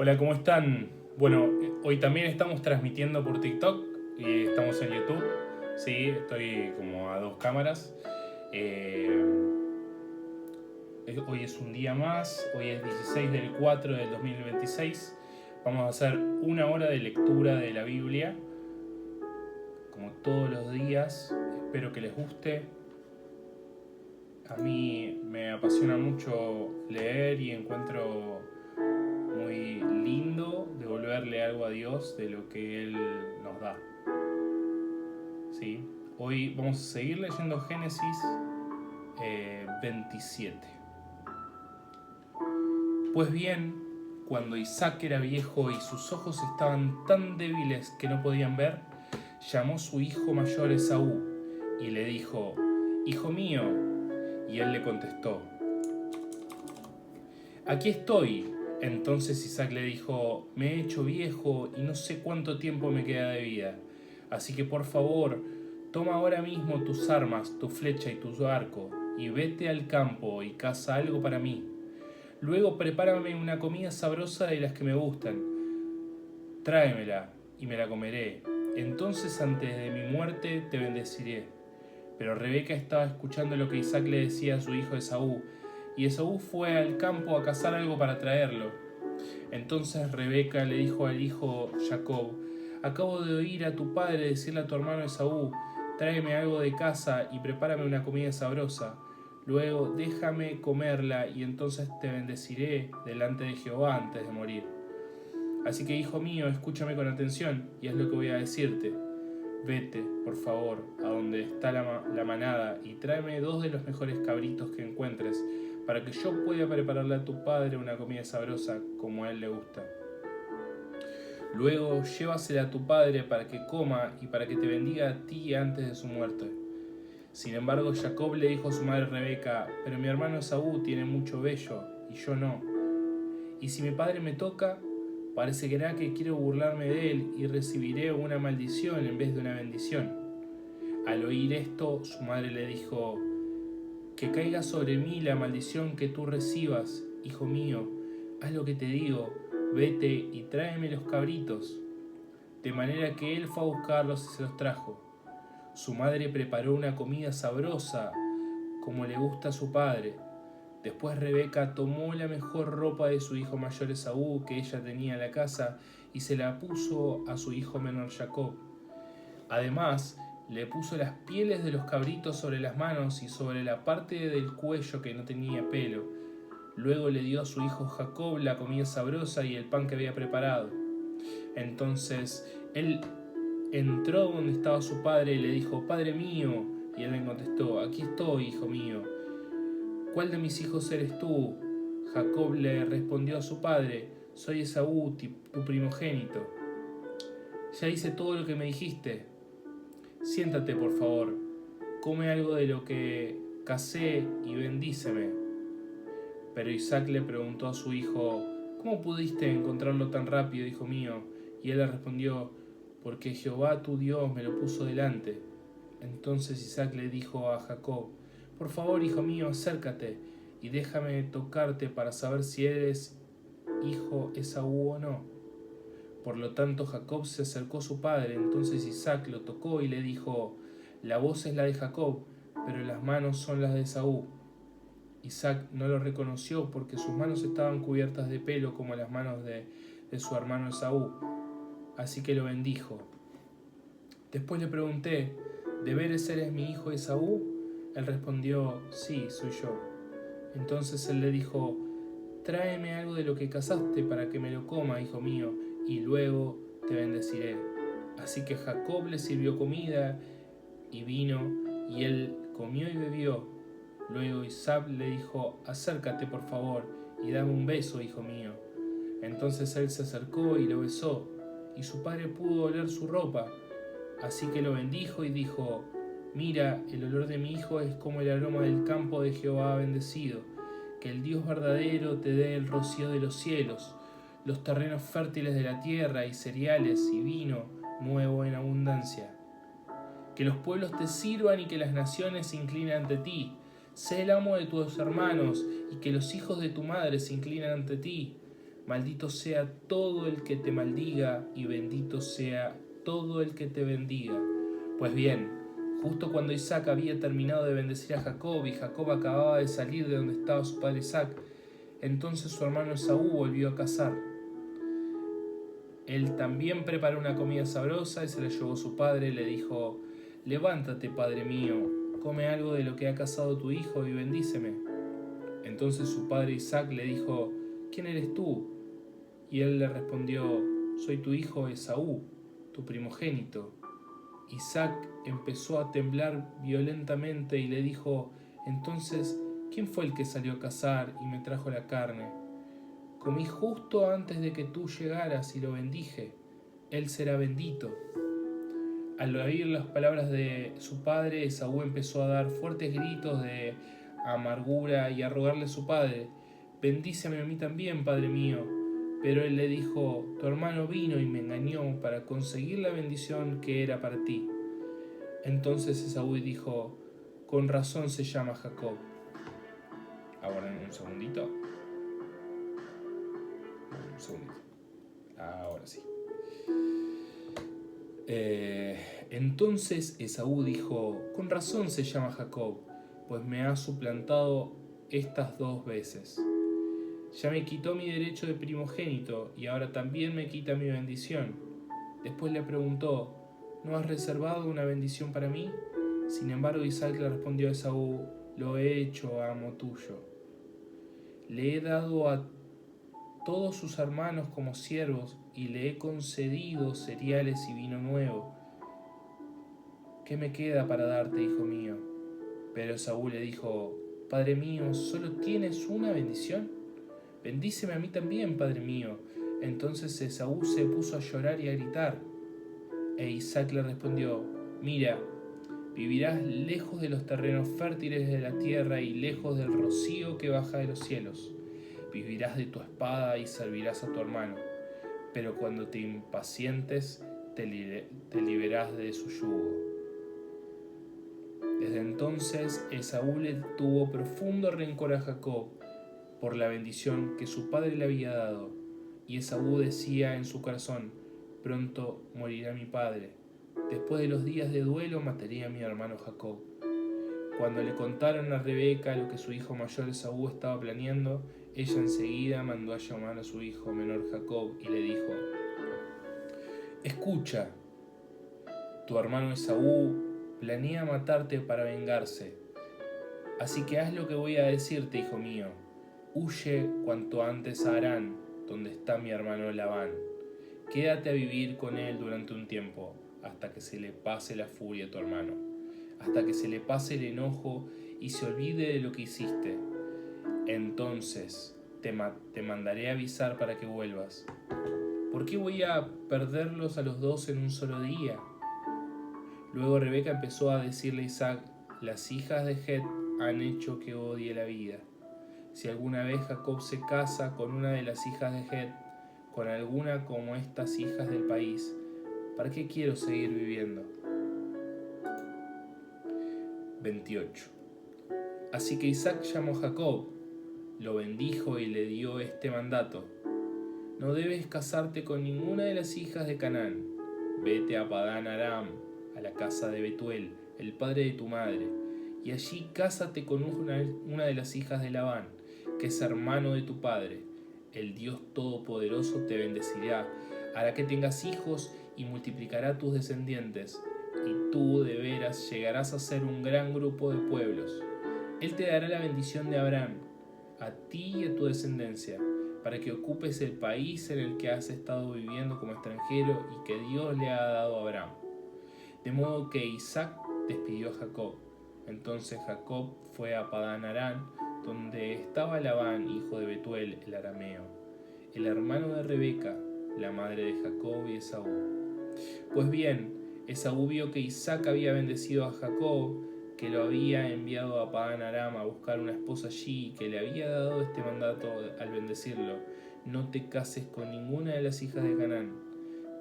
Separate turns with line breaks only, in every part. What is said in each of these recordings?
Hola, ¿cómo están? Bueno, hoy también estamos transmitiendo por TikTok y estamos en YouTube. Sí, estoy como a dos cámaras. Eh, Hoy es un día más, hoy es 16 del 4 del 2026. Vamos a hacer una hora de lectura de la Biblia, como todos los días. Espero que les guste. A mí me apasiona mucho leer y encuentro muy lindo devolverle algo a Dios de lo que Él nos da. ¿Sí? Hoy vamos a seguir leyendo Génesis 27. Pues bien, cuando Isaac era viejo y sus ojos estaban tan débiles que no podían ver, llamó a su hijo mayor Esaú y le dijo: Hijo mío. Y él le contestó: Aquí estoy. Entonces Isaac le dijo: Me he hecho viejo y no sé cuánto tiempo me queda de vida. Así que por favor, toma ahora mismo tus armas, tu flecha y tu arco, y vete al campo y caza algo para mí. Luego prepárame una comida sabrosa de las que me gustan. Tráemela y me la comeré. Entonces antes de mi muerte te bendeciré. Pero Rebeca estaba escuchando lo que Isaac le decía a su hijo Esaú, y Esaú fue al campo a cazar algo para traerlo. Entonces Rebeca le dijo al hijo Jacob: Acabo de oír a tu padre decirle a tu hermano Esaú: Tráeme algo de casa y prepárame una comida sabrosa. Luego déjame comerla y entonces te bendeciré delante de Jehová antes de morir. Así que, hijo mío, escúchame con atención y es lo que voy a decirte. Vete, por favor, a donde está la manada y tráeme 2 de los mejores cabritos que encuentres, para que yo pueda prepararle a tu padre una comida sabrosa como a él le gusta. Luego llévasela a tu padre para que coma y para que te bendiga a ti antes de su muerte. Sin embargo, Jacob le dijo a su madre Rebeca: Pero mi hermano Esaú tiene mucho vello y yo no. Y si mi padre me toca, parecerá que quiero burlarme de él y recibiré una maldición en vez de una bendición. Al oír esto, su madre le dijo: Que caiga sobre mí la maldición que tú recibas, hijo mío. Haz lo que te digo, vete y tráeme los cabritos. De manera que él fue a buscarlos y se los trajo. Su madre preparó una comida sabrosa, como le gusta a su padre. Después Rebeca tomó la mejor ropa de su hijo mayor Esaú que ella tenía en la casa y se la puso a su hijo menor Jacob. Además, le puso las pieles de los cabritos sobre las manos y sobre la parte del cuello que no tenía pelo. Luego le dio a su hijo Jacob la comida sabrosa y el pan que había preparado. Entonces él entró donde estaba su padre y le dijo: Padre mío. Y él le contestó: Aquí estoy, hijo mío. ¿Cuál de mis hijos eres tú? Jacob le respondió a su padre: Soy Esaú, tu primogénito. Ya hice todo lo que me dijiste. Siéntate, por favor, come algo de lo que cacé y bendíceme. Pero Isaac le preguntó a su hijo: ¿Cómo pudiste encontrarlo tan rápido, hijo mío? Y él le respondió: Porque Jehová tu Dios me lo puso delante. Entonces Isaac le dijo a Jacob: Por favor, hijo mío, acércate y déjame tocarte para saber si eres hijo Esaú o no. Por lo tanto Jacob se acercó a su padre. Entonces Isaac lo tocó y le dijo: La voz es la de Jacob, pero las manos son las de Esaú. Isaac no lo reconoció porque sus manos estaban cubiertas de pelo como las manos de su hermano Esaú. Así que lo bendijo. Después le pregunté: ¿De veras eres mi hijo Esaú? Él respondió: Sí, soy yo. Entonces él le dijo: Tráeme algo de lo que cazaste para que me lo coma, hijo mío, y luego te bendeciré. Así que Jacob le sirvió comida y vino, y él comió y bebió. Luego Isaac le dijo: Acércate, por favor, y dame un beso, hijo mío. Entonces él se acercó y lo besó, y su padre pudo oler su ropa. Así que lo bendijo y dijo: Mira, el olor de mi hijo es como el aroma del campo de Jehová bendecido. Que el Dios verdadero te dé el rocío de los cielos, los terrenos fértiles de la tierra y cereales y vino nuevo en abundancia. Que los pueblos te sirvan y que las naciones se inclinen ante ti. Sé el amo de tus hermanos y que los hijos de tu madre se inclinen ante ti. Maldito sea todo el que te maldiga y bendito sea todo el que te bendiga. Pues bien, justo cuando Isaac había terminado de bendecir a Jacob y Jacob acababa de salir de donde estaba su padre Isaac, entonces su hermano Esaú volvió a cazar. Él también preparó una comida sabrosa y se la llevó a su padre y le dijo: «Levántate, padre mío, come algo de lo que ha cazado tu hijo y bendíceme». Entonces su padre Isaac le dijo: «¿Quién eres tú?». Y él le respondió: «Soy tu hijo Esaú, tu primogénito». Isaac empezó a temblar violentamente y le dijo: «Entonces, ¿quién fue el que salió a cazar y me trajo la carne? Comí justo antes de que tú llegaras y lo bendije. Él será bendito». Al oír las palabras de su padre, Esaú empezó a dar fuertes gritos de amargura y a rogarle a su padre: «Bendíceme a mí también, padre mío». Pero él le dijo: «Tu hermano vino y me engañó para conseguir la bendición que era para ti». Entonces Esaú dijo: «Con razón se llama Jacob». Ahora un segundito. Un segundito. Ahora sí. Entonces Esaú dijo: «Con razón se llama Jacob, pues me ha suplantado estas 2 veces. Ya me quitó mi derecho de primogénito y ahora también me quita mi bendición». Después le preguntó: «¿No has reservado una bendición para mí?». Sin embargo, Isaac le respondió a Esaú: «Lo he hecho, amo tuyo. Le he dado a todos sus hermanos como siervos y le he concedido cereales y vino nuevo. ¿Qué me queda para darte, hijo mío?». Pero Esaú le dijo: «Padre mío, ¿solo tienes una bendición? Bendíceme a mí también, padre mío». Entonces Esaú se puso a llorar y a gritar. E Isaac le respondió: «Mira, vivirás lejos de los terrenos fértiles de la tierra y lejos del rocío que baja de los cielos. Vivirás de tu espada y servirás a tu hermano, pero cuando te impacientes te liberarás de su yugo». Desde entonces Esaú le tuvo profundo rencor a Jacob por la bendición que su padre le había dado, y Esaú decía en su corazón: «Pronto morirá mi padre. Después de los días de duelo mataré a mi hermano Jacob». Cuando le contaron a Rebeca lo que su hijo mayor Esaú estaba planeando, ella enseguida mandó a llamar a su hijo menor Jacob y le dijo: «Escucha, tu hermano Esaú planea matarte para vengarse. Así que haz lo que voy a decirte, hijo mío. Huye cuanto antes a Harán, donde está mi hermano Labán. Quédate a vivir con él durante un tiempo, hasta que se le pase la furia a tu hermano, hasta que se le pase el enojo y se olvide de lo que hiciste. Entonces te mandaré avisar para que vuelvas. ¿Por qué voy a perderlos a los 2 en un solo día?». Luego Rebeca empezó a decirle a Isaac: «Las hijas de Het han hecho que odie la vida. Si alguna vez Jacob se casa con una de las hijas de Het, con alguna como estas hijas del país, ¿para qué quiero seguir viviendo?». 28. Así que Isaac llamó a Jacob, lo bendijo y le dio este mandato: «No debes casarte con ninguna de las hijas de Canaán. Vete a Padán Aram, a la casa de Betuel, el padre de tu madre, y allí cásate con una de las hijas de Labán, que es hermano de tu padre. El Dios Todopoderoso te bendecirá, hará que tengas hijos y multiplicará tus descendientes, y tú de veras llegarás a ser un gran grupo de pueblos. Él te dará la bendición de Abraham, a ti y a tu descendencia, para que ocupes el país en el que has estado viviendo como extranjero y que Dios le ha dado a Abraham». De modo que Isaac despidió a Jacob. Entonces Jacob fue a Padán Aram, donde estaba Labán, hijo de Betuel el arameo, el hermano de Rebeca, la madre de Jacob y Esaú. Pues bien, Esaú vio que Isaac había bendecido a Jacob, que lo había enviado a Padán Aram a buscar una esposa allí y que le había dado este mandato al bendecirlo: «No te cases con ninguna de las hijas de Canaán».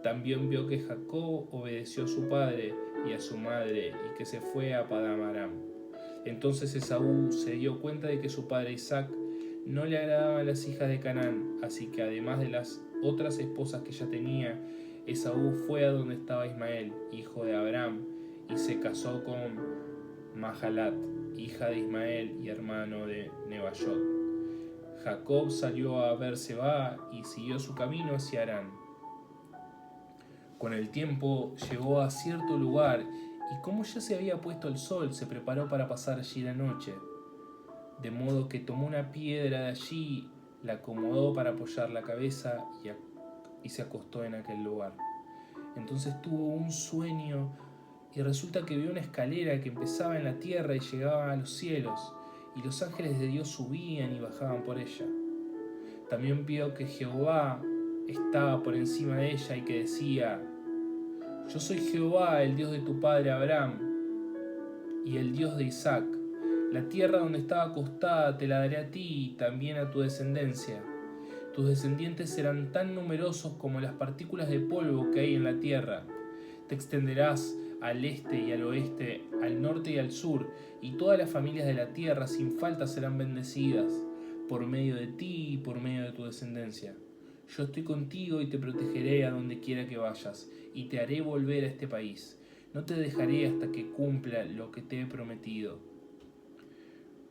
También vio que Jacob obedeció a su padre y a su madre y que se fue a Padán Aram. Entonces Esaú se dio cuenta de que su padre Isaac no le agradaban las hijas de Canaán, así que además de las otras esposas que ya tenía, Esaú fue a donde estaba Ismael, hijo de Abraham, y se casó con Mahalat, hija de Ismael y hermano de Nebaiot. Jacob salió a Beerseba y siguió su camino hacia Harán. Con el tiempo llegó a cierto lugar y como ya se había puesto el sol, se preparó para pasar allí la noche. De modo que tomó una piedra de allí, la acomodó para apoyar la cabeza y se acostó en aquel lugar. Entonces tuvo un sueño y resulta que vio una escalera que empezaba en la tierra y llegaba a los cielos, y los ángeles de Dios subían y bajaban por ella. También vio que Jehová estaba por encima de ella y que decía: Yo soy Jehová, el Dios de tu padre Abraham y el Dios de Isaac. La tierra donde estaba acostada te la daré a ti y también a tu descendencia. Tus descendientes serán tan numerosos como las partículas de polvo que hay en la tierra. Te extenderás al este y al oeste, al norte y al sur, y todas las familias de la tierra sin falta serán bendecidas por medio de ti y por medio de tu descendencia. Yo estoy contigo y te protegeré a donde quiera que vayas, y te haré volver a este país. No te dejaré hasta que cumpla lo que te he prometido.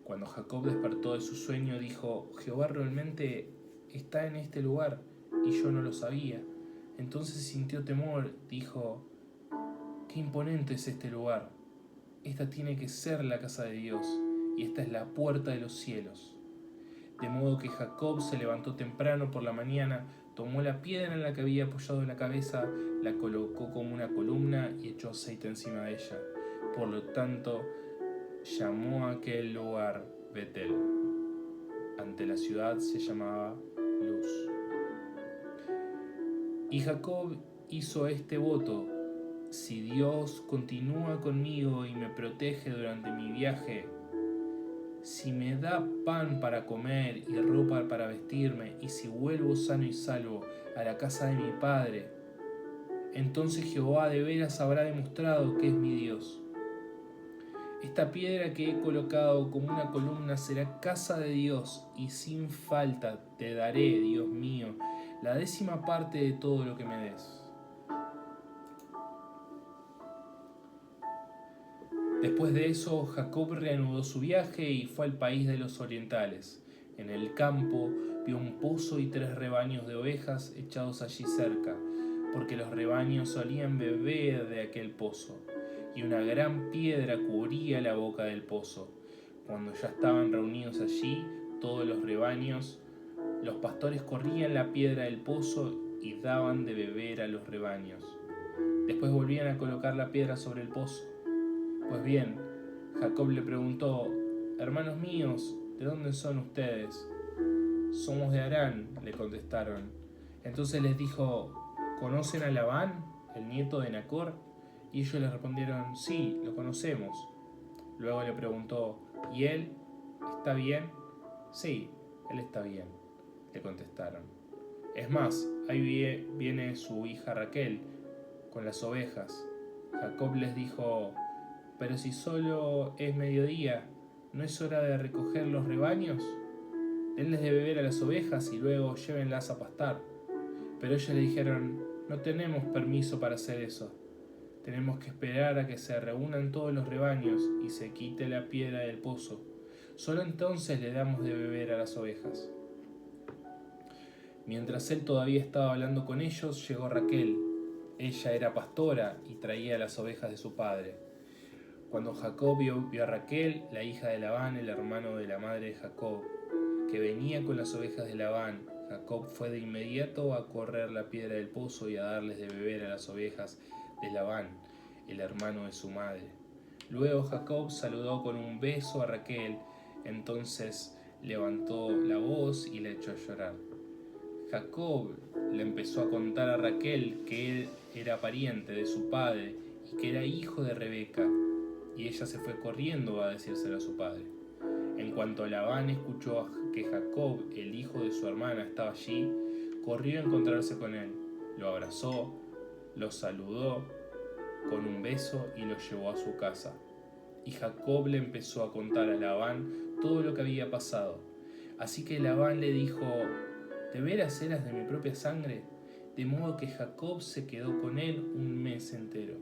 Cuando Jacob despertó de su sueño, dijo: Jehová realmente está en este lugar, y yo no lo sabía. Entonces sintió temor, dijo: Qué imponente es este lugar. Esta tiene que ser la casa de Dios, y esta es la puerta de los cielos. De modo que Jacob se levantó temprano por la mañana, tomó la piedra en la que había apoyado la cabeza, la colocó como una columna y echó aceite encima de ella. Por lo tanto, llamó a aquel lugar Betel. Ante la ciudad se llamaba Luz. Y Jacob hizo este voto: si Dios continúa conmigo y me protege durante mi viaje, si me da pan para comer y ropa para vestirme, y si vuelvo sano y salvo a la casa de mi padre, entonces Jehová de veras habrá demostrado que es mi Dios. Esta piedra que he colocado como una columna será casa de Dios, y sin falta te daré, Dios mío, la 10ª parte de todo lo que me des. Después de eso, Jacob reanudó su viaje y fue al país de los orientales. En el campo vio un pozo y 3 rebaños de ovejas echados allí cerca, porque los rebaños solían beber de aquel pozo, y una gran piedra cubría la boca del pozo. Cuando ya estaban reunidos allí todos los rebaños, los pastores corrían la piedra del pozo y daban de beber a los rebaños. Después volvían a colocar la piedra sobre el pozo. Pues bien, Jacob le preguntó: Hermanos míos, ¿de dónde son ustedes? Somos de Harán, le contestaron. Entonces les dijo: ¿Conocen a Labán, el nieto de Nacor? Y ellos le respondieron: Sí, lo conocemos. Luego le preguntó: ¿Y él está bien? Sí, él está bien, le contestaron. Es más, ahí viene su hija Raquel con las ovejas. Jacob les dijo: Pero si solo es mediodía, ¿no es hora de recoger los rebaños? Denles de beber a las ovejas y luego llévenlas a pastar. Pero ellos le dijeron: No tenemos permiso para hacer eso. Tenemos que esperar a que se reúnan todos los rebaños y se quite la piedra del pozo. Solo entonces le damos de beber a las ovejas. Mientras él todavía estaba hablando con ellos, llegó Raquel. Ella era pastora y traía las ovejas de su padre. Cuando Jacob vio a Raquel, la hija de Labán, el hermano de la madre de Jacob, que venía con las ovejas de Labán, Jacob fue de inmediato a correr la piedra del pozo y a darles de beber a las ovejas de Labán, el hermano de su madre. Luego Jacob saludó con un beso a Raquel, entonces levantó la voz y la echó a llorar. Jacob le empezó a contar a Raquel que él era pariente de su padre y que era hijo de Rebeca, y ella se fue corriendo a decírselo a su padre. En cuanto Labán escuchó que Jacob, el hijo de su hermana, estaba allí, corrió a encontrarse con él, lo abrazó, lo saludó con un beso y lo llevó a su casa. Y Jacob le empezó a contar a Labán todo lo que había pasado. Así que Labán le dijo: ¿de veras eras de mi propia sangre? De modo que Jacob se quedó con él un mes entero.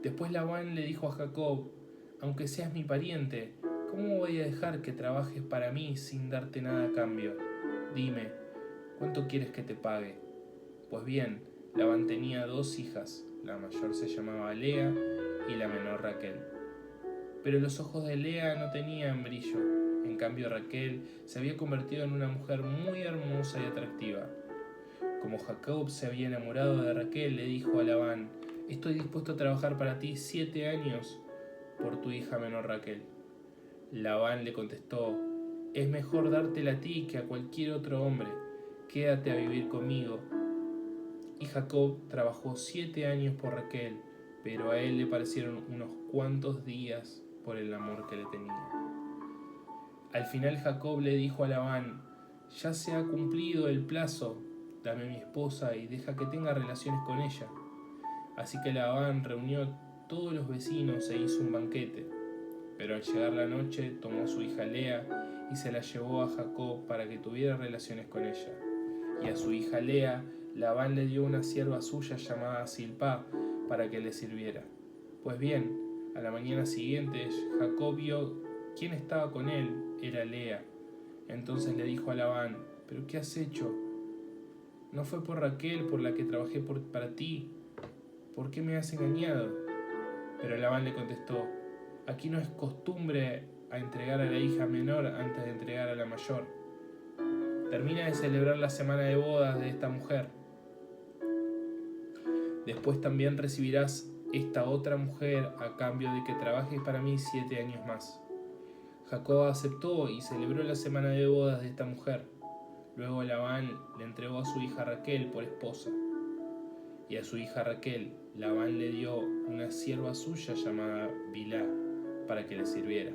Después Labán le dijo a Jacob: aunque seas mi pariente, ¿cómo voy a dejar que trabajes para mí sin darte nada a cambio? Dime, ¿cuánto quieres que te pague? Pues bien, Labán tenía 2 hijas, la mayor se llamaba Lea y la menor Raquel. Pero los ojos de Lea no tenían brillo, en cambio Raquel se había convertido en una mujer muy hermosa y atractiva. Como Jacob se había enamorado de Raquel, le dijo a Labán: estoy dispuesto a trabajar para ti 7 años por tu hija menor Raquel. Labán le contestó: es mejor dártela a ti que a cualquier otro hombre, quédate a vivir conmigo. Y Jacob trabajó 7 años por Raquel, pero a él le parecieron unos cuantos días por el amor que le tenía. Al final Jacob le dijo a Labán: ya se ha cumplido el plazo, dame mi esposa y deja que tenga relaciones con ella. Así que Labán reunió a todos los vecinos e hizo un banquete. Pero al llegar la noche tomó a su hija Lea y se la llevó a Jacob para que tuviera relaciones con ella. Y a su hija Lea, Labán le dio una sierva suya llamada Zilpá para que le sirviera. Pues bien, a la mañana siguiente Jacob vio quién estaba con él, era Lea. Entonces le dijo a Labán: ¿pero qué has hecho? ¿No fue por Raquel por la que trabajé para ti? ¿Por qué me has engañado? Pero Labán le contestó: aquí no es costumbre a entregar a la hija menor antes de entregar a la mayor. Termina de celebrar la semana de bodas de esta mujer. Después también recibirás esta otra mujer a cambio de que trabajes para mí 7 años más. Jacob aceptó y celebró la semana de bodas de esta mujer. Luego Labán le entregó a su hija Raquel por esposa. Y a su hija Raquel, Labán le dio una sierva suya llamada Bilhá para que le sirviera.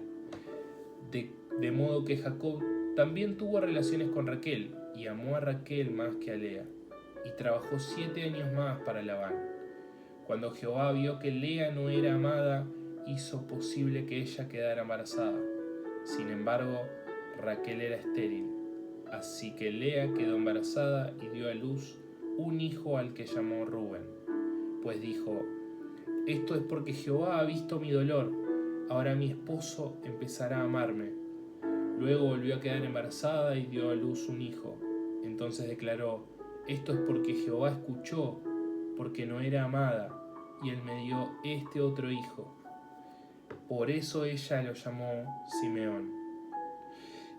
De modo que Jacob también tuvo relaciones con Raquel y amó a Raquel más que a Lea, y trabajó 7 años más para Labán. Cuando Jehová vio que Lea no era amada, hizo posible que ella quedara embarazada. Sin embargo, Raquel era estéril, así que Lea quedó embarazada y dio a luz un hijo al que llamó Rubén. Pues dijo: esto es porque Jehová ha visto mi dolor, ahora mi esposo empezará a amarme. Luego volvió a quedar embarazada y dio a luz un hijo. Entonces declaró: esto es porque Jehová escuchó, porque no era amada, y él me dio este otro hijo. Por eso ella lo llamó Simeón.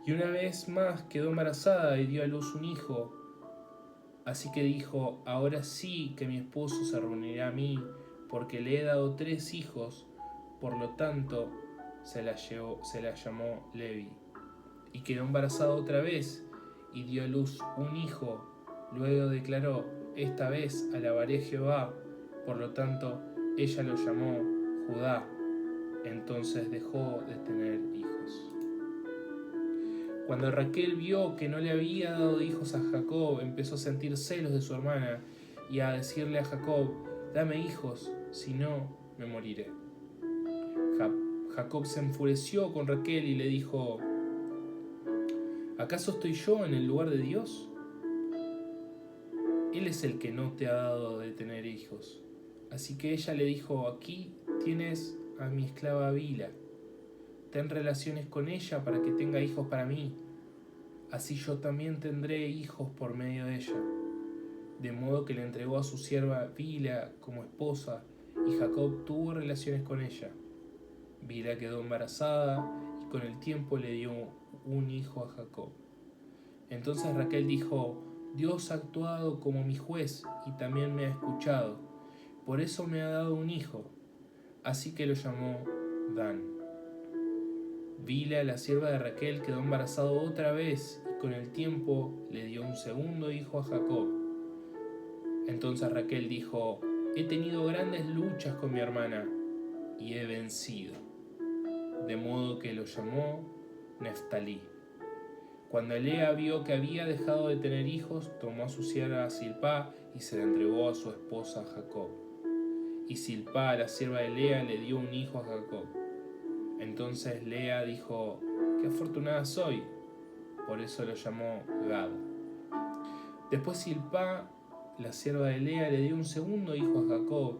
Y una vez más quedó embarazada y dio a luz un hijo. Así que dijo: ahora sí que mi esposo se reunirá a mí, porque le he dado 3 hijos, por lo tanto se la llamó Levi. Y quedó embarazada otra vez y dio a luz un hijo. Luego declaró: esta vez alabaré a Jehová, por lo tanto ella lo llamó Judá. Entonces dejó de tener hijos. Cuando Raquel vio que no le había dado hijos a Jacob, empezó a sentir celos de su hermana y a decirle a Jacob: dame hijos, si no, me moriré. Jacob se enfureció con Raquel y le dijo: ¿acaso estoy yo en el lugar de Dios? Él es el que no te ha dado de tener hijos. Así que ella le dijo: aquí tienes a mi esclava Bilhá. Ten relaciones con ella para que tenga hijos para mí. Así yo también tendré hijos por medio de ella. De modo que le entregó a su sierva Bilhá como esposa, y Jacob tuvo relaciones con ella. Bilhá quedó embarazada y con el tiempo le dio un hijo a Jacob. Entonces Raquel dijo: Dios ha actuado como mi juez y también me ha escuchado. Por eso me ha dado un hijo. Así que lo llamó Dan. Bilhá, la sierva de Raquel, quedó embarazada otra vez y con el tiempo le dio un segundo hijo a Jacob. Entonces Raquel dijo: he tenido grandes luchas con mi hermana y he vencido. De modo que lo llamó Neftalí. Cuando Lea vio que había dejado de tener hijos, tomó a su sierva Zilpá y se la entregó a su esposa Jacob. Y Zilpá, la sierva de Lea, le dio un hijo a Jacob. Entonces Lea dijo: qué afortunada soy, por eso lo llamó Gad. Después Zilpá, la sierva de Lea, le dio un segundo hijo a Jacob,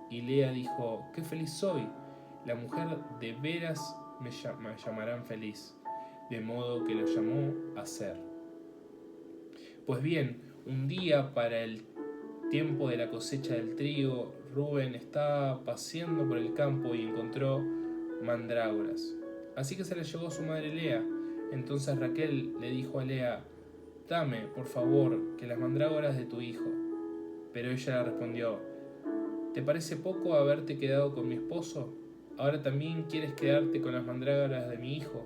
y Lea dijo: «Qué feliz soy, la mujer de veras me llamarán feliz», de modo que lo llamó Aser. Pues bien, un día para el tiempo de la cosecha del trigo, Rubén estaba paseando por el campo y encontró mandrágoras. Así que se las llevó a su madre Lea. Entonces Raquel le dijo a Lea: «Dame, por favor, que las mandrágoras de tu hijo». Pero ella le respondió: «¿Te parece poco haberte quedado con mi esposo? ¿Ahora también quieres quedarte con las mandrágoras de mi hijo?».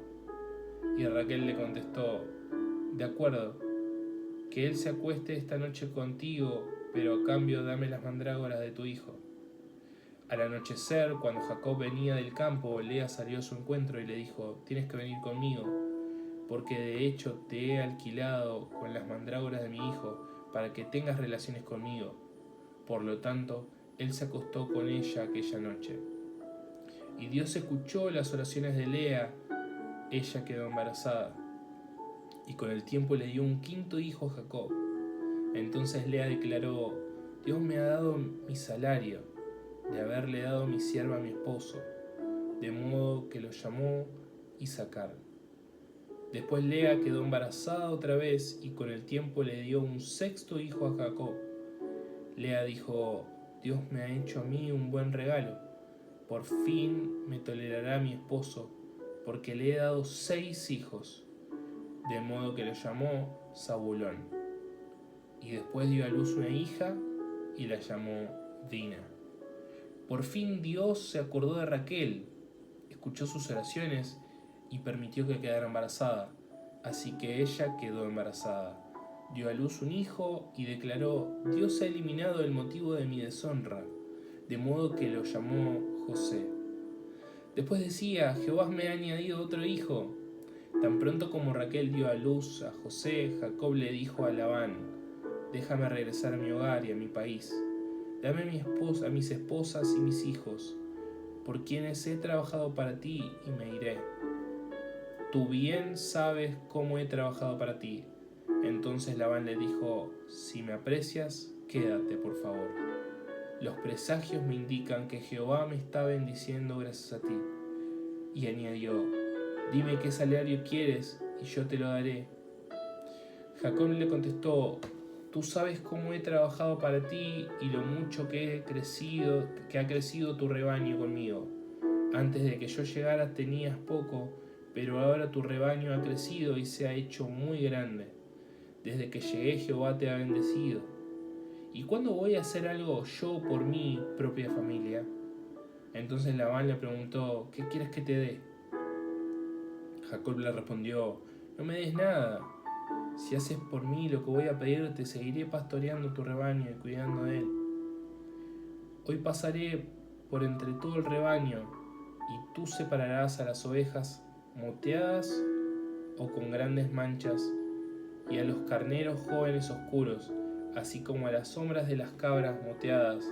Y Raquel le contestó: «De acuerdo, que él se acueste esta noche contigo, pero a cambio dame las mandrágoras de tu hijo». Al anochecer, cuando Jacob venía del campo, Lea salió a su encuentro y le dijo: «Tienes que venir conmigo, porque de hecho te he alquilado con las mandrágoras de mi hijo para que tengas relaciones conmigo». Por lo tanto, él se acostó con ella aquella noche. Y Dios escuchó las oraciones de Lea. Ella quedó embarazada, y con el tiempo le dio un quinto hijo a Jacob. Entonces Lea declaró: «Dios me ha dado mi salario de haberle dado mi sierva a mi esposo», de modo que lo llamó Isacar. Después Lea quedó embarazada otra vez, y con el tiempo le dio un sexto hijo a Jacob. Lea dijo: «Dios me ha hecho a mí un buen regalo. Por fin me tolerará mi esposo, porque le he dado 6 hijos», de modo que lo llamó Zabulón. Y después dio a luz una hija y la llamó Dina. Por fin Dios se acordó de Raquel, escuchó sus oraciones y permitió que quedara embarazada. Así que ella quedó embarazada, dio a luz un hijo y declaró: «Dios ha eliminado el motivo de mi deshonra», de modo que lo llamó José. Después decía: «Jehová me ha añadido otro hijo». Tan pronto como Raquel dio a luz a José, Jacob le dijo a Labán: «Déjame regresar a mi hogar y a mi país. Dame a mis esposas y mis hijos, por quienes he trabajado para ti, y me iré. Tú bien sabes cómo he trabajado para ti». Entonces Labán le dijo: «Si me aprecias, quédate, por favor. Los presagios me indican que Jehová me está bendiciendo gracias a ti». Y añadió: «Dime qué salario quieres y yo te lo daré». Jacob le contestó: «Tú sabes cómo he trabajado para ti y lo mucho que ha crecido tu rebaño conmigo. Antes de que yo llegara tenías poco, pero ahora tu rebaño ha crecido y se ha hecho muy grande. Desde que llegué Jehová te ha bendecido. ¿Y cuándo voy a hacer algo yo por mi propia familia?». Entonces Labán le preguntó: «¿Qué quieres que te dé?». Jacob le respondió: «No me des nada. Si haces por mí lo que voy a pedirte, seguiré pastoreando tu rebaño y cuidando de él. Hoy pasaré por entre todo el rebaño, y tú separarás a las ovejas moteadas o con grandes manchas, y a los carneros jóvenes oscuros, así como a las sombras de las cabras moteadas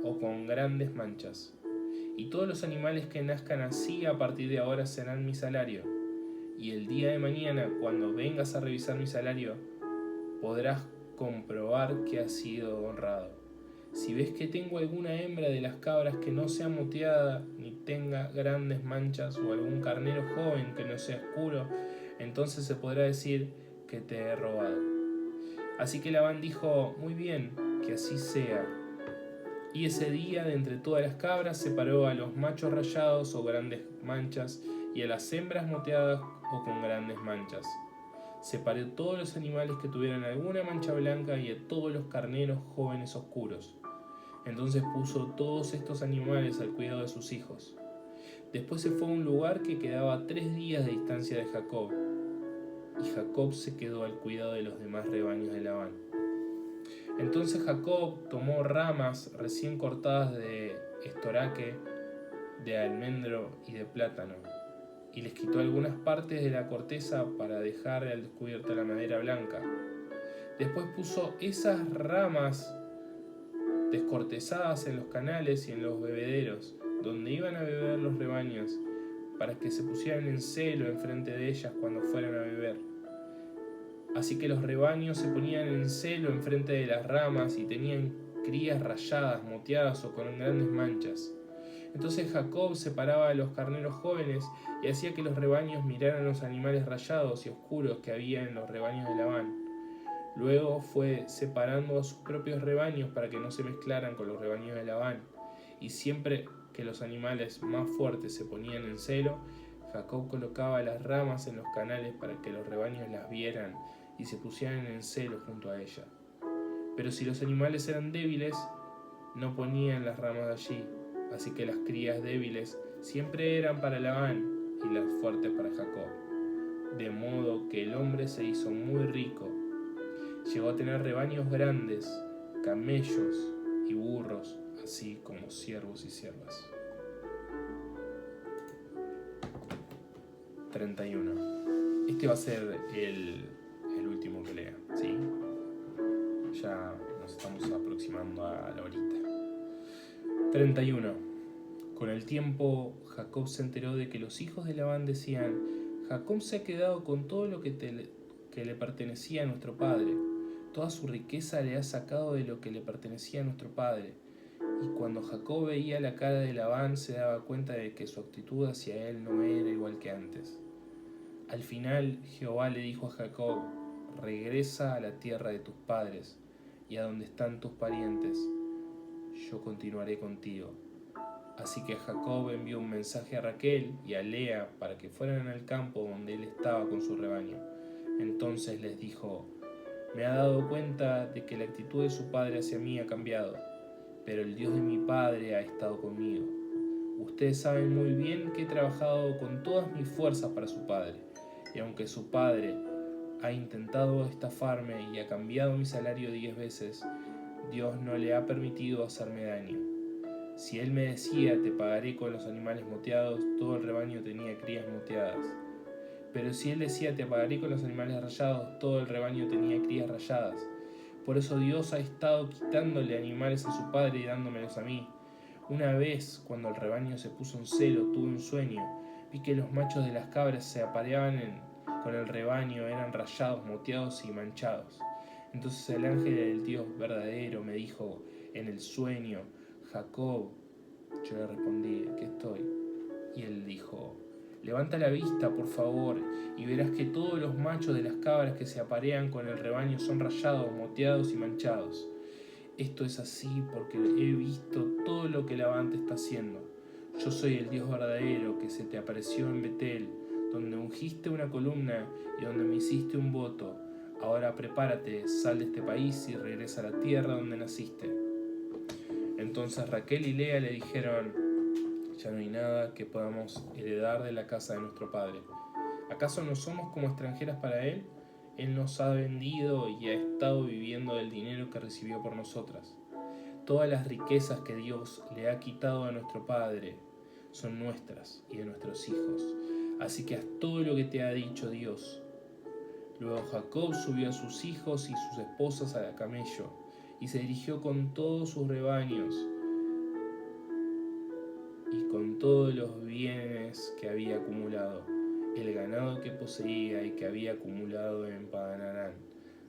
o con grandes manchas. Y todos los animales que nazcan así a partir de ahora serán mi salario. Y el día de mañana, cuando vengas a revisar mi salario, podrás comprobar que ha sido honrado. Si ves que tengo alguna hembra de las cabras que no sea moteada ni tenga grandes manchas, o algún carnero joven que no sea oscuro, entonces se podrá decir que te he robado». Así que Labán dijo: «Muy bien, que así sea». Y ese día, de entre todas las cabras, separó a los machos rayados o grandes manchas, y a las hembras moteadas o con grandes manchas. Separó todos los animales que tuvieran alguna mancha blanca y a todos los carneros jóvenes oscuros. Entonces puso todos estos animales al cuidado de sus hijos. Después se fue a un lugar que quedaba a 3 días de distancia de Jacob, y Jacob se quedó al cuidado de los demás rebaños de Labán. Entonces Jacob tomó ramas recién cortadas de estoraque, de almendro y de plátano, y les quitó algunas partes de la corteza para dejar al descubierto la madera blanca. Después puso esas ramas descortezadas en los canales y en los bebederos, donde iban a beber los rebaños, para que se pusieran en celo enfrente de ellas cuando fueran a beber. Así que los rebaños se ponían en celo enfrente de las ramas y tenían crías rayadas, moteadas o con grandes manchas. Entonces Jacob separaba a los carneros jóvenes y hacía que los rebaños miraran los animales rayados y oscuros que había en los rebaños de Labán. Luego fue separando a sus propios rebaños para que no se mezclaran con los rebaños de Labán. Y siempre que los animales más fuertes se ponían en celo, Jacob colocaba las ramas en los canales para que los rebaños las vieran y se pusieran en celo junto a ella. Pero si los animales eran débiles, no ponían las ramas allí, así que las crías débiles siempre eran para Labán y las fuertes para Jacob. De modo que el hombre se hizo muy rico. Llegó a tener rebaños grandes, camellos y burros, así como siervos y siervas. 31. Este va a ser el último que lea, ¿sí? Ya nos estamos aproximando a la horita. 31. Con el tiempo, Jacob se enteró de que los hijos de Labán decían: Jacob se ha quedado con todo lo que le pertenecía a nuestro padre. Toda su riqueza le ha sacado de lo que le pertenecía a nuestro padre. Y cuando Jacob veía la cara de Labán, se daba cuenta de que su actitud hacia él no era igual que antes. Al final, Jehová le dijo a Jacob: regresa a la tierra de tus padres y a donde están tus parientes. Yo continuaré contigo. Así que Jacob envió un mensaje a Raquel y a Lea para que fueran al campo donde él estaba con su rebaño. Entonces les dijo: me ha dado cuenta de que la actitud de su padre hacia mí ha cambiado, pero el Dios de mi padre ha estado conmigo. Ustedes saben muy bien que he trabajado con todas mis fuerzas para su padre, y aunque su padre ha intentado estafarme y ha cambiado mi salario 10 veces, Dios no le ha permitido hacerme daño. Si él me decía: te pagaré con los animales moteados, todo el rebaño tenía crías moteadas. Pero si él decía: te pagaré con los animales rayados, todo el rebaño tenía crías rayadas. Por eso Dios ha estado quitándole animales a su padre y dándomelos a mí. Una vez, cuando el rebaño se puso en celo, tuve un sueño. Vi que los machos de las cabras se apareaban con el rebaño, eran rayados, moteados y manchados. Entonces el ángel del Dios verdadero me dijo en el sueño: Jacob. Yo le respondí: aquí estoy. Y él dijo: levanta la vista, por favor, y verás que todos los machos de las cabras que se aparean con el rebaño son rayados, moteados y manchados. Esto es así porque he visto todo lo que Labán te está haciendo. Yo soy el Dios verdadero que se te apareció en Betel, donde ungiste una columna y donde me hiciste un voto. Ahora prepárate, sal de este país y regresa a la tierra donde naciste. Entonces Raquel y Lea le dijeron: ya no hay nada que podamos heredar de la casa de nuestro padre. ¿Acaso no somos como extranjeras para él? Él nos ha vendido y ha estado viviendo del dinero que recibió por nosotras. Todas las riquezas que Dios le ha quitado a nuestro padre son nuestras y de nuestros hijos. Así que haz todo lo que te ha dicho Dios. Luego Jacob subió a sus hijos y sus esposas a camello y se dirigió con todos sus rebaños y con todos los bienes que había acumulado, el ganado que poseía y que había acumulado en Padan-Aram,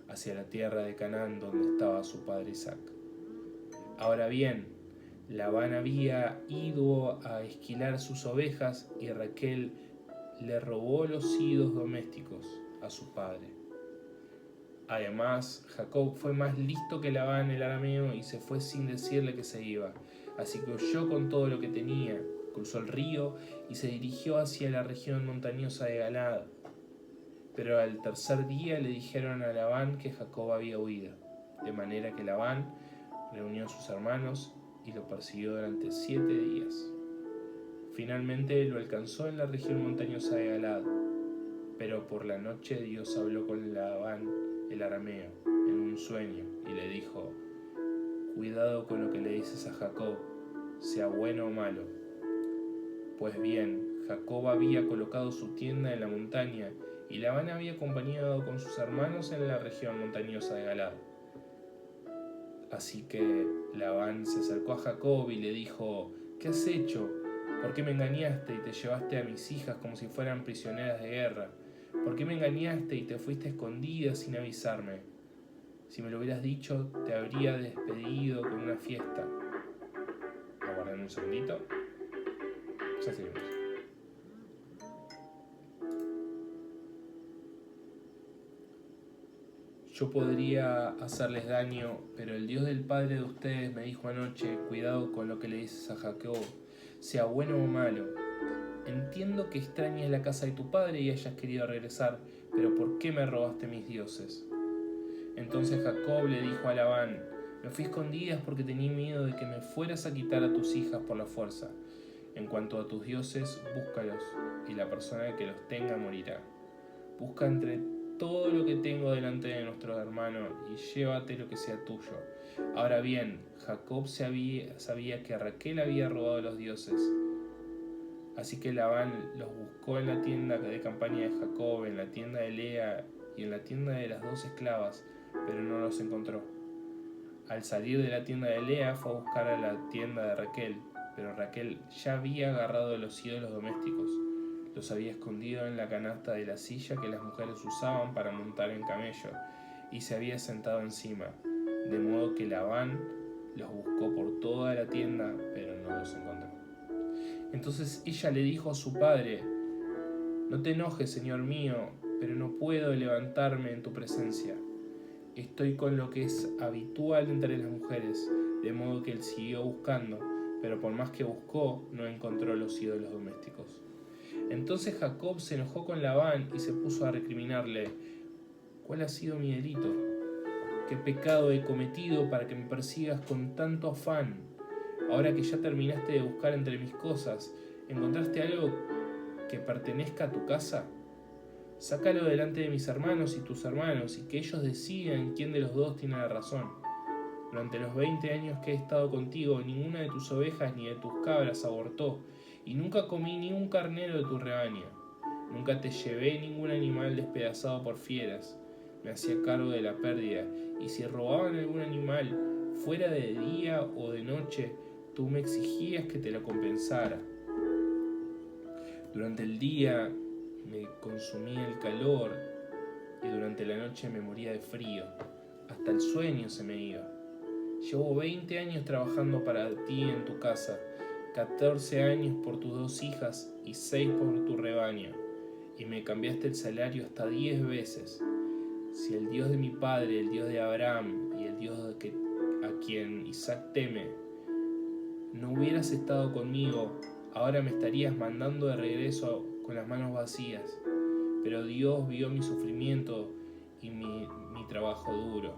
hacia la tierra de Canaán donde estaba su padre Isaac. Ahora bien, Labán había ido a esquilar sus ovejas y Raquel le robó los hidos domésticos a su padre. Además, Jacob fue más listo que Labán el arameo y se fue sin decirle que se iba. Así que huyó con todo lo que tenía, cruzó el río y se dirigió hacia la región montañosa de Galaad. Pero al tercer día le dijeron a Labán que Jacob había huido, de manera que Labán reunió a sus hermanos y lo persiguió durante 7 días. Finalmente lo alcanzó en la región montañosa de Galaad, pero por la noche Dios habló con Labán el arameo en un sueño y le dijo: cuidado con lo que le dices a Jacob, sea bueno o malo. Pues bien, Jacob había colocado su tienda en la montaña y Labán había acompañado con sus hermanos en la región montañosa de Galaad. Así que Labán se acercó a Jacob y le dijo: ¿qué has hecho? ¿Por qué me engañaste y te llevaste a mis hijas como si fueran prisioneras de guerra? ¿Por qué me engañaste y te fuiste escondida sin avisarme? Si me lo hubieras dicho, te habría despedido con una fiesta. Aguarden un segundito. Ya seguimos. Yo podría hacerles daño, pero el Dios del Padre de ustedes me dijo anoche, cuidado con lo que le dices a Jacob, sea bueno o malo. Entiendo que extrañes la casa de tu padre y hayas querido regresar, pero ¿por qué me robaste mis dioses? Entonces Jacob le dijo a Labán, me fui escondidas porque tenía miedo de que me fueras a quitar a tus hijas por la fuerza. En cuanto a tus dioses, búscalos, y la persona que los tenga morirá. Busca entre todo lo que tengo delante de nuestro hermano y llévate lo que sea tuyo. Ahora bien, Jacob sabía que Raquel había robado los dioses. Así que Labán los buscó en la tienda de campaña de Jacob, en la tienda de Lea y en la tienda de las 2 esclavas, pero no los encontró. Al salir de la tienda de Lea fue a buscar a la tienda de Raquel, pero Raquel ya había agarrado los ídolos domésticos. Los había escondido en la canasta de la silla que las mujeres usaban para montar en camello y se había sentado encima, de modo que Labán los buscó por toda la tienda, pero no los encontró. Entonces ella le dijo a su padre, no te enojes, señor mío, pero no puedo levantarme en tu presencia. Estoy con lo que es habitual entre las mujeres, de modo que él siguió buscando, pero por más que buscó, no encontró los ídolos domésticos. Entonces Jacob se enojó con Labán y se puso a recriminarle, ¿cuál ha sido mi delito? ¿Qué pecado he cometido para que me persigas con tanto afán? Ahora que ya terminaste de buscar entre mis cosas, ¿encontraste algo que pertenezca a tu casa? Sácalo delante de mis hermanos y tus hermanos, y que ellos decidan quién de los dos tiene la razón. Durante los 20 años que he estado contigo, ninguna de tus ovejas ni de tus cabras abortó, y nunca comí ni un carnero de tu rebaño. Nunca te llevé ningún animal despedazado por fieras. Me hacía cargo de la pérdida, y si robaban algún animal, fuera de día o de noche, tú me exigías que te lo compensara. Durante el día me consumía el calor y durante la noche me moría de frío. Hasta el sueño se me iba. Llevo 20 años trabajando para ti en tu casa, 14 años por tus 2 hijas y 6 por tu rebaño, y me cambiaste el salario hasta 10 veces. Si el Dios de mi padre, el Dios de Abraham y el Dios a quien Isaac teme, no hubieras estado conmigo, ahora me estarías mandando de regreso con las manos vacías. Pero Dios vio mi sufrimiento y mi trabajo duro,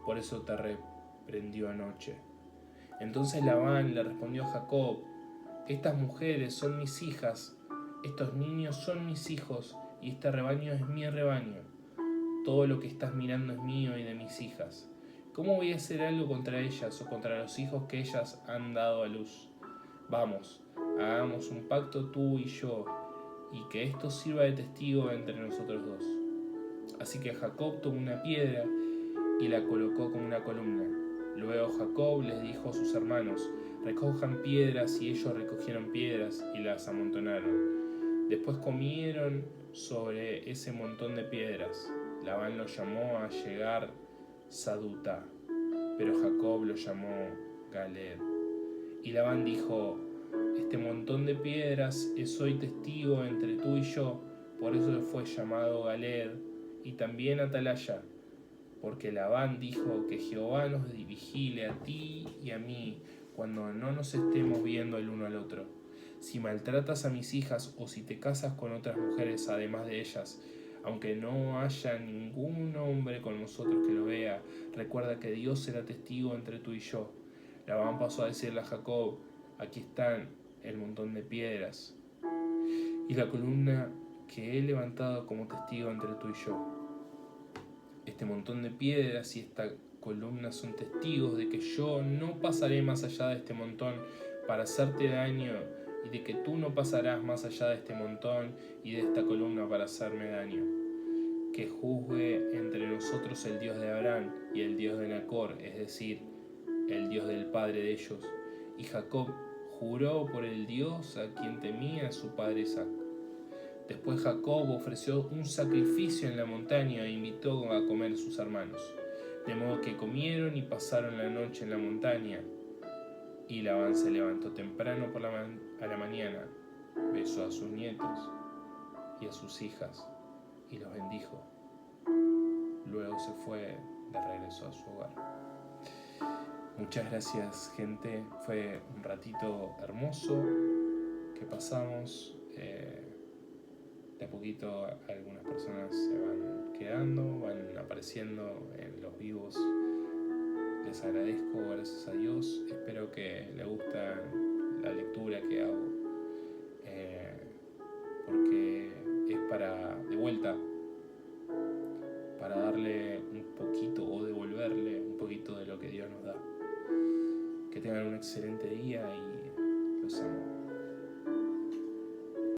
por eso te reprendió anoche. Entonces Labán le respondió a Jacob, estas mujeres son mis hijas, estos niños son mis hijos y este rebaño es mi rebaño. Todo lo que estás mirando es mío y de mis hijas. ¿Cómo voy a hacer algo contra ellas o contra los hijos que ellas han dado a luz? Vamos, hagamos un pacto tú y yo, y que esto sirva de testigo entre nosotros dos. Así que Jacob tomó una piedra y la colocó como una columna. Luego Jacob les dijo a sus hermanos, recojan piedras, y ellos recogieron piedras y las amontonaron. Después comieron sobre ese montón de piedras. Labán lo llamó a llegar Saduta, pero Jacob lo llamó Galed. Y Labán dijo, este montón de piedras es hoy testigo entre tú y yo, por eso fue llamado Galed y también Atalaya, porque Labán dijo que Jehová nos vigile a ti y a mí cuando no nos estemos viendo el uno al otro. Si maltratas a mis hijas o si te casas con otras mujeres además de ellas, aunque no haya ningún hombre con nosotros que lo vea, recuerda que Dios será testigo entre tú y yo. Labán pasó a decirle a Jacob, aquí están el montón de piedras y la columna que he levantado como testigo entre tú y yo. Este montón de piedras y esta columna son testigos de que yo no pasaré más allá de este montón para hacerte daño y de que tú no pasarás más allá de este montón y de esta columna para hacerme daño. Que juzgue entre nosotros el Dios de Abraham y el Dios de Nacor, es decir, el Dios del padre de ellos. Y Jacob juró por el Dios a quien temía su padre Isaac. Después Jacob ofreció un sacrificio en la montaña e invitó a comer a sus hermanos. De modo que comieron y pasaron la noche en la montaña. Y Labán se levantó temprano a la mañana, besó a sus nietos y a sus hijas y los bendijo. Luego se fue de regreso a su hogar. Muchas gracias, gente. Fue un ratito hermoso que pasamos. De a poquito algunas personas se van quedando, van apareciendo en los vivos. Les agradezco, gracias a Dios. Espero que les guste la lectura que hago, porque es para, de vuelta, para darle un poquito o devolverle un poquito de lo que Dios nos da. Que tengan un excelente día y los amo.